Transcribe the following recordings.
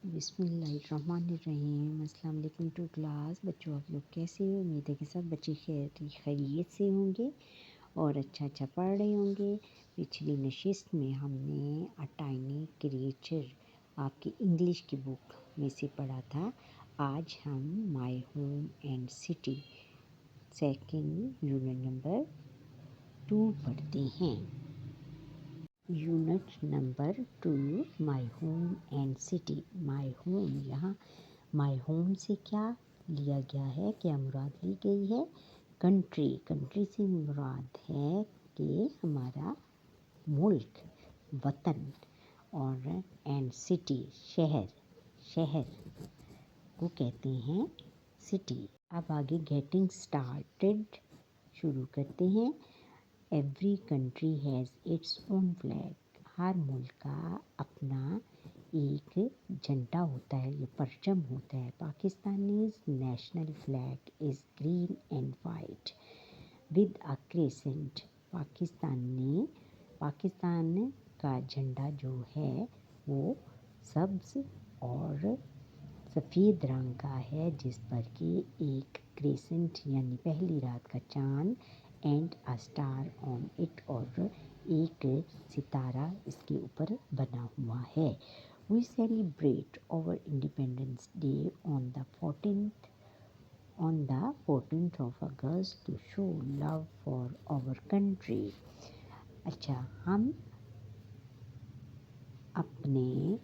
बिस्मिल्लाहिर्रहमानिर्रहीम। अस्सलाम वालेकुम टू क्लास। बच्चों आप लोग कैसे हो? उम्मीद है कि सब बच्चे खैरियत से होंगे और अच्छा पढ़ रहे होंगे। पिछली नशिस्त में हमने अ टाइनी क्रिएचर आपकी इंग्लिश की बुक में से पढ़ा था। आज हम my home and city second unit number 2 पढ़ते हैं। Unit number 2 my home and city. My home, यहाँ माय होम से क्या लिया गया है, क्या मुराद ली गई है? कंट्री। कंट्री से मुराद है कि हमारा मुल्क, वतन। और एंड सिटी, शहर। शहर को कहते हैं सिटी। अब आगे गेटिंग स्टार्टेड शुरू करते हैं। Every country has its own flag. हर मुल्क का अपना एक झंडा होता है, ये परचम होता है। Pakistanis national flag is green and white with a crescent. Pakistan का झंडा जो है वो सब्ज और सफ़ेद रंग का है, जिस पर कि एक क्रेसेंट यानी पहली रात का चांद and a star on it, और एक सितारा इसके ऊपर बना हुआ है। We celebrate our independence day on the 14th of August to show love for our country। अच्छा, हम अपने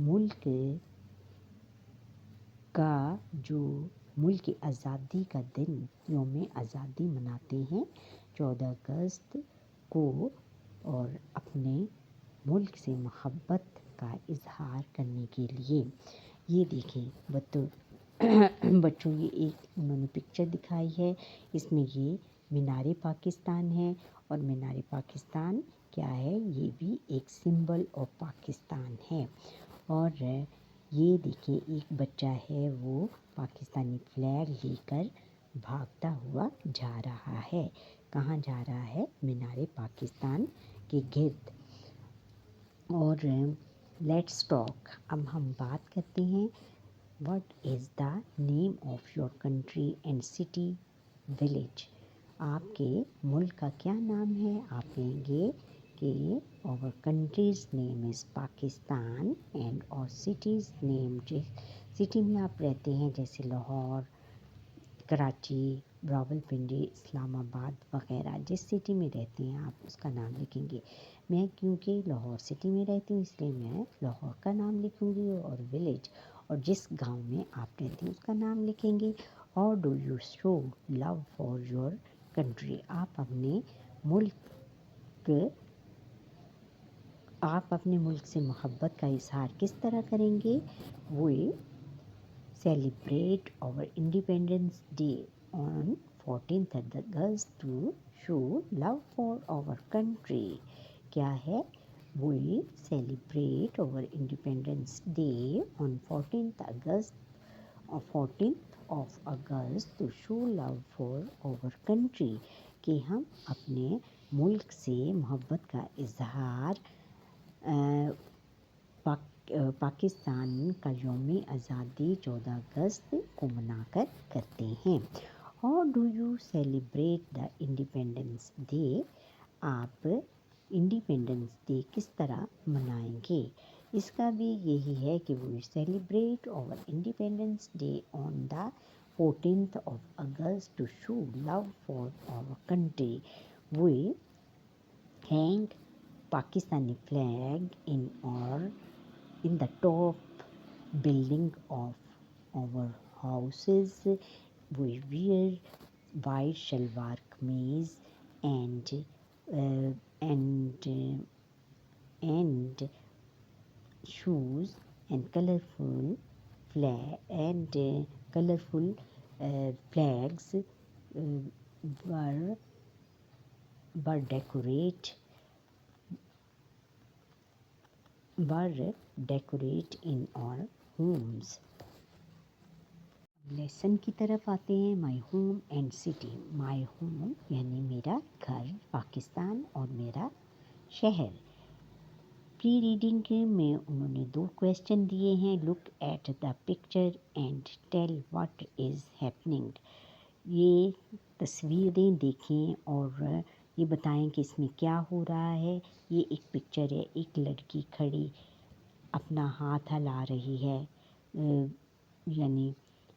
मुल्क का जो मुल्क की आज़ादी का दिन यौम आज़ादी मनाते हैं 14 अगस्त को, और अपने मुल्क से मोहब्बत का इजहार करने के लिए। ये देखें बच्चों, ये एक उन्होंने पिक्चर दिखाई है। इसमें ये मीनार पाकिस्तान है, और मीनार पाकिस्तान क्या है? ये भी एक सिंबल ऑफ पाकिस्तान है। और ये देखिए एक बच्चा है, वो पाकिस्तानी फ्लैग लेकर भागता हुआ जा रहा है। कहाँ जा रहा है? मीनार पाकिस्तान के गिर्द। और लेट्स टॉक, अब हम बात करते हैं। What is the name of your country and city village. आपके मुल्क का क्या नाम है? आप कहेंगे कि our country's name is Pakistan and और city's name, जिस सिटी में आप रहते हैं जैसे लाहौर, कराची, रावलपिंडी, इस्लामाबाद वगैरह, जिस सिटी में रहते हैं आप उसका नाम लिखेंगे। मैं क्योंकि लाहौर सिटी में रहती हूँ इसलिए मैं लाहौर का नाम लिखूँगी, और विलेज और जिस गांव में आप रहते हैं उसका नाम लिखेंगे। और do you show love for your country. आप अपने मुल्क से मोहब्बत का इजहार किस तरह करेंगे? We celebrate our independence day on 14th August to show love for our country. क्या है? We celebrate our independence day on 14th of August to show love for our country, कि हम अपने मुल्क से मोहब्बत का इजहार पाकिस्तान का यौम आज़ादी 14 अगस्त को मनाकर करते हैं। How do you celebrate the independence day. आप इंडिपेंडेंस डे किस तरह मनाएंगे? इसका भी यही है कि we celebrate our independence day on the 14th of August to show love for our country. We hang Pakistani flag in the top building of our houses. We wear white shalwar kameez and shoes, and colorful flags were decorate in our homes। Lesson की तरफ आते हैं। My home and city. My home यानी मेरा घर पाकिस्तान, और मेरा शहर प्री रीडिंग में उन्होंने 2 क्वेश्चन दिए हैं। Look at the picture and tell what is happening. ये तस्वीरें देखें और ये बताएं कि इसमें क्या हो रहा है। ये एक पिक्चर है, एक लड़की खड़ी अपना हाथ हिला रही है, यानी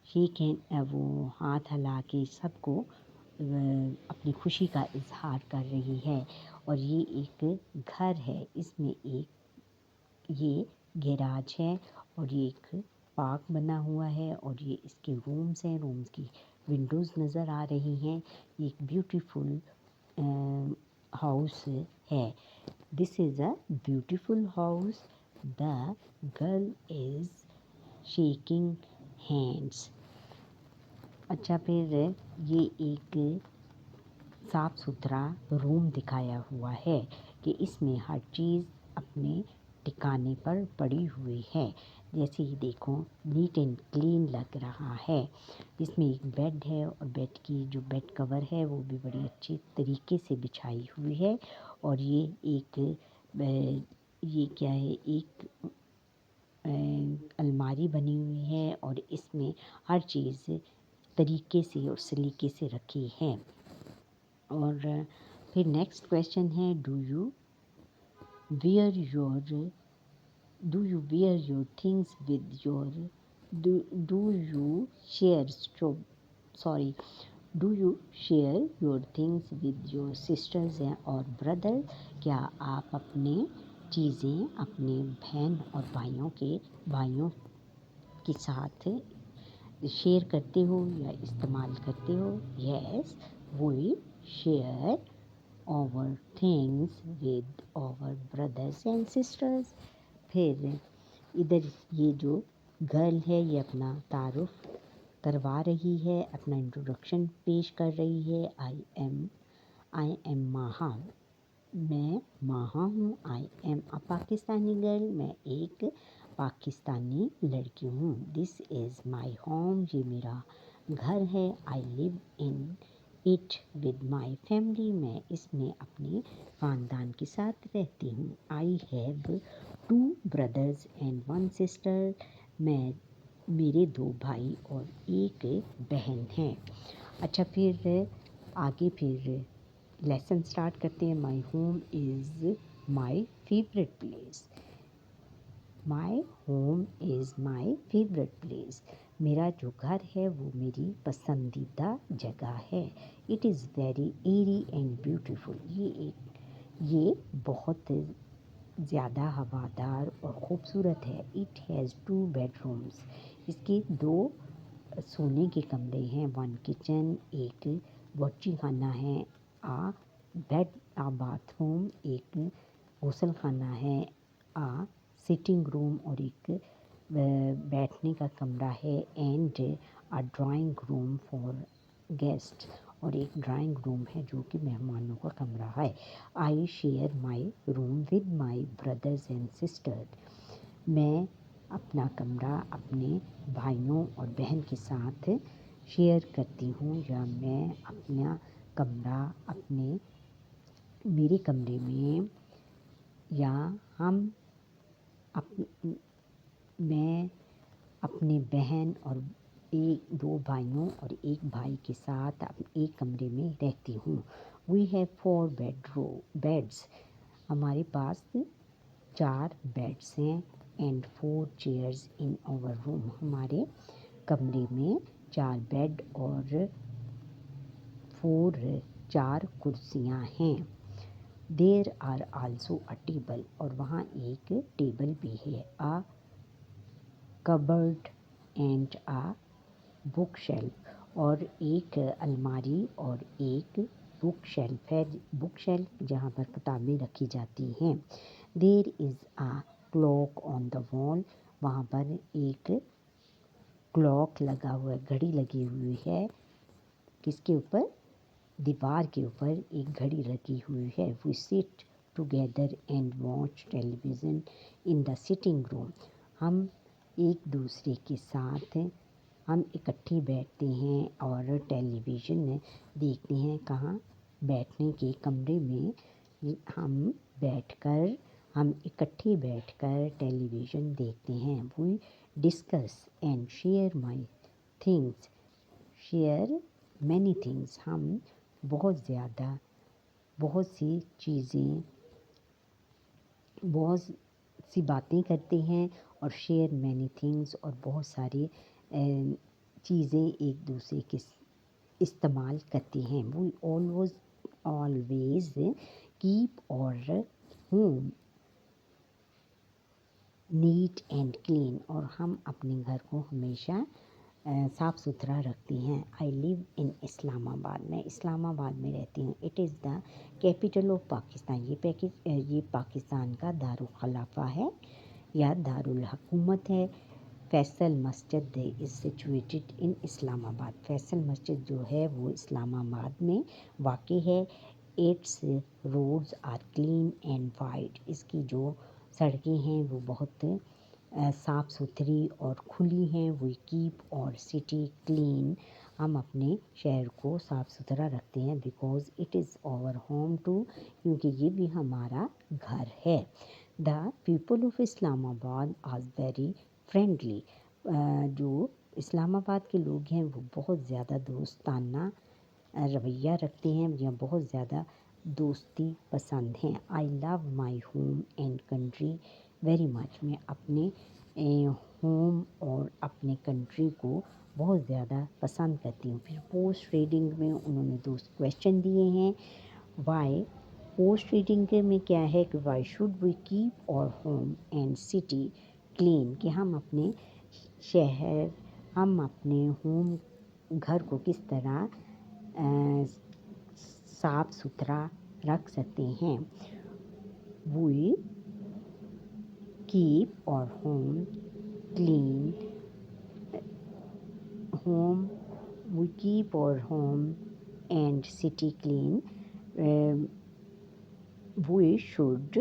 शेक हैंड, वो हाथ हिला के सबको अपनी खुशी का इजहार कर रही है। और ये एक घर है, इसमें एक ये गैराज है और ये एक पार्क बना हुआ है और ये इसके रूम्स हैं, रूम्स की विंडोज़ नज़र आ रही हैं। ये एक ब्यूटीफुल हाउस है। This is a beautiful house. The girl is shaking hands. अच्छा, फिर ये एक साफ़ सुथरा रूम दिखाया हुआ है कि इसमें हर चीज़ अपने ठिकाने पर पड़ी हुई है। जैसे ही देखो नीट एंड क्लीन लग रहा है। इसमें एक बेड है और बेड की जो बेड कवर है वो भी बड़ी अच्छी तरीके से बिछाई हुई है। और ये एक ये क्या है, एक अलमारी बनी हुई है और इसमें हर चीज़ तरीके से और सलीके से रखी है। और फिर नेक्स्ट क्वेश्चन है, where your do you wear your things with your do you share sorry do you share your things with your sisters or brother? क्या आप अपने चीज़ें अपने बहन और भाइयों के साथ शेयर करते हो या इस्तेमाल करते हो? Yes, we share our things with our brothers and sisters. फिर इधर ये जो गर्ल है ये अपना तारुफ करवा रही है, अपना इंट्रोडक्शन पेश कर रही है। आई एम माहा। मैं माहा हूँ। I am a Pakistani girl. मैं एक पाकिस्तानी लड़की हूँ। This is my home. ये मेरा घर है। I live in it with my family. मैं इसमें अपने ख़ानदान के साथ रहती हूँ। I have 2 brothers and 1 sister. मेरे 2 भाई और एक बहन है। अच्छा, फिर आगे फिर लेसन स्टार्ट करते हैं। My home is my favourite place. My home is my favourite place. मेरा जो घर है वो मेरी पसंदीदा जगह है। It is very airy and beautiful. ये बहुत ज़्यादा हवादार और ख़ूबसूरत है। It has 2 bedrooms. इसके 2 सोने के कमरे हैं। 1 किचन, एक बच्ची खाना है, आ बाथरूम, एक गुसल खाना है, सिटिंग रूम और एक बैठने का कमरा है, and a drawing room for guest. और एक ड्राइंग रूम है जो कि मेहमानों का कमरा है। I share my room with my brothers and sister. मैं अपना कमरा अपने भाइयों और बहन के साथ शेयर करती हूँ, या मैं अपना कमरा मेरे कमरे में, या मैं अपने बहन और 2 भाइयों और एक भाई के साथ एक कमरे में रहती हूँ। We have 4 beds. हमारे पास 4 बेड्स हैं, and 4 chairs in our room. हमारे कमरे में 4 बेड और 4 कुर्सियाँ हैं। There are also a table. और वहाँ एक टेबल भी है। A cupboard and a book shelf. और एक अलमारी और एक बुक शेल्फ है। बुक शेल्फ जहाँ पर किताबें रखी जाती हैं। There is a clock on the wall. वहाँ पर एक क्लॉक लगा हुआ है, घड़ी लगी हुई है। किसके ऊपर? दीवार के ऊपर एक घड़ी लगी हुई है। We sit together and watch television in the sitting room. हम एक दूसरे के साथ हम इकट्ठे बैठते हैं और टेलीविज़न देखते हैं। कहाँ? बैठने के कमरे में हम बैठकर हम इकट्ठे बैठकर टेलीविज़न देखते हैं। We discuss and share many things. हम बहुत सी बातें करते हैं और शेयर मैनी थिंग्स, और बहुत सारी चीज़ें एक दूसरे के इस्तेमाल करते हैं। वी ऑलवेज कीप और होम नीट एंड क्लीन। और हम अपने घर को हमेशा साफ़ सुथरा रखते हैं। I live in Islamabad. मैं इस्लामाबाद में रहती हूँ। It is the capital of Pakistan. ये पाकिस्तान का दारुल खलाफा है या दारुल हुकूमत है। Faisal Masjid is situated in Islamabad. Faisal Masjid जो है वो इस्लामाबाद में वाक़ई है। Its roads are clean and wide. इसकी जो सड़कें हैं वो बहुत साफ़ सुथरी और खुली हैं। We keep our city clean. हम अपने शहर को साफ़ सुथरा रखते हैं because it is our home too, क्योंकि ये भी हमारा घर है। The people of Islamabad are very friendly. जो इस्लामाबाद के लोग हैं वो बहुत ज़्यादा दोस्ताना रवैया रखते हैं या बहुत ज़्यादा दोस्ती पसंद हैं। I love my home and country very much. मैं अपने होम और अपने कंट्री को बहुत ज़्यादा पसंद करती हूँ। फिर पोस्ट रीडिंग में उन्होंने 2 क्वेश्चन दिए हैं। वाई पोस्ट रीडिंग के में क्या है कि वाई शुड वी कीप और होम एंड सिटी क्लीन, कि हम अपने होम घर को किस तरह साफ़ सुथरा रख सकते हैं। वी कीप और home clean home we keep our home and city clean. um, we should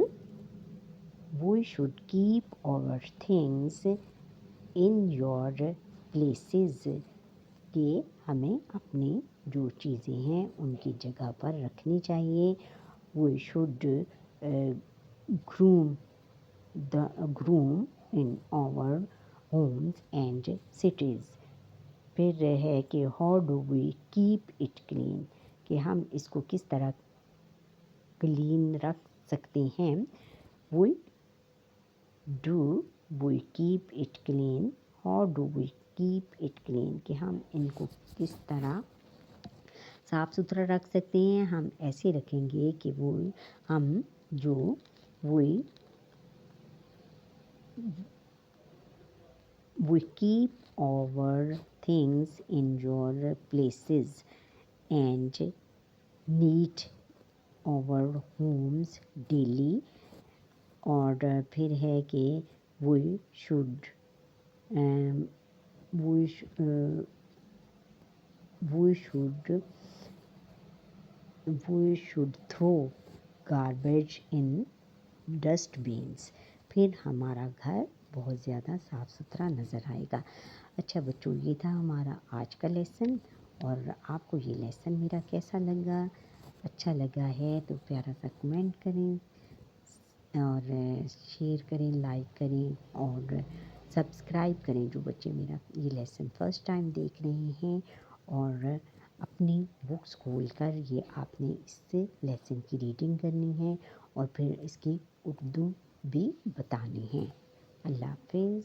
keep our things in your places, कि हमें अपनी जो चीज़ें हैं उनकी जगह पर रखनी चाहिए। we should groom in our homes and cities. फिर है कि how do we keep it clean, कि हम इसको किस तरह क्लीन रख सकते हैं। We keep it clean. How do we keep it clean, कि हम इनको किस तरह साफ़ सुथरा रख सकते हैं। हम ऐसे रखेंगे कि we keep our things in your places and neat our homes daily. और फिर है कि we should throw garbage in dustbins. फिर हमारा घर बहुत ज़्यादा साफ़ सुथरा नज़र आएगा। अच्छा बच्चों, ये था हमारा आज का लेसन। और आपको ये लेसन मेरा कैसा लगा? अच्छा लगा है तो प्यारा सा कमेंट करें और शेयर करें, लाइक करें और सब्सक्राइब करें। जो बच्चे मेरा ये लेसन फर्स्ट टाइम देख रहे हैं, और अपनी बुक्स खोलकर ये आपने इस लेसन की रीडिंग करनी है और फिर इसकी उर्दू भी बतानी है। अल्लाह हाफ़िज़।